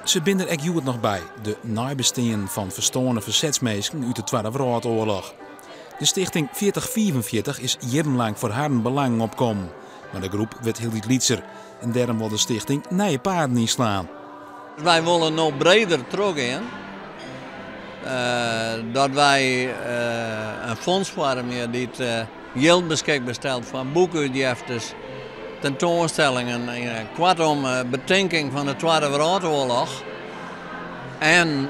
Ze binden er ook nog bij, de nabesteen van verstoorde verzetsmeesken uit de Tweede Wereldoorlog. De stichting 4044 is jarenlang voor haar belang opkomen. Maar de groep werd heel iets lietser en daarom wil de stichting nieuwe paarden inslaan. Wij willen nog breder teruggaan. Dat wij een fonds vormen die het geld beschikbaar stelt voor boekuitgiftes, tentoonstellingen, kortom betinking van de Tweede Wereldoorlog en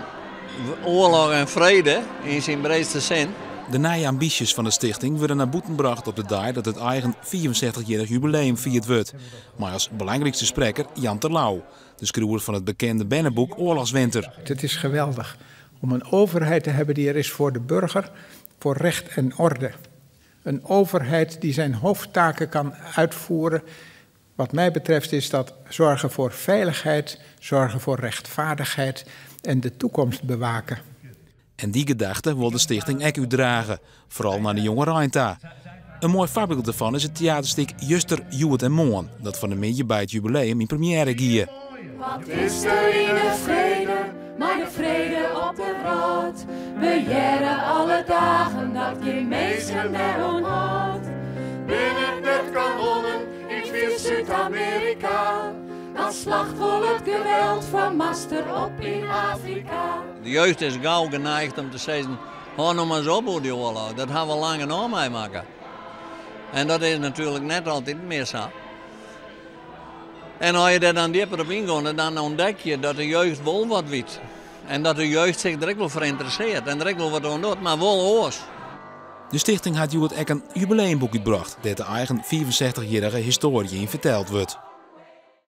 oorlog en vrede in zijn breedste zin. De nieuwe ambities van de stichting worden naar boeten gebracht op de dag dat het eigen 64-jarig jubileum vierd wordt. Maar als belangrijkste spreker Jan Terlouw, de schrijver van het bekende bannenboek Oorlogswinter. Het is geweldig om een overheid te hebben die er is voor de burger, voor recht en orde. Een overheid die zijn hoofdtaken kan uitvoeren. Wat mij betreft is dat zorgen voor veiligheid, zorgen voor rechtvaardigheid en de toekomst bewaken. En die gedachte wil de stichting ook uitdragen, vooral naar de jonge Reinta. Een mooi voorbeeld daarvan is het theaterstuk Juster, Joet en Moon, dat van de midden bij het jubileum in première gier. Wat is er in de vrede, maar de vrede op de wereld. We jaren alle dagen dat geen mensen daar onthoudt. Binnen de kanonnen in veel Zuid-Amerika. Dan slacht wel het geweld van master op in Afrika. De jeugd is gauw geneigd om te zeggen, hou nog maar eens op over die oorlog, dat gaan we lang en om meemaken. En dat is natuurlijk net altijd meer zo. En als je daar dan dieper op ingaat, dan ontdek je dat de jeugd wel wat weet. En dat de jeugd zich er ook wel voor interesseert en er ook wel wat aan doet, maar wel oors. De stichting had ook een jubileumboek uitgebracht, dat de eigen 64-jarige historie in verteld wordt.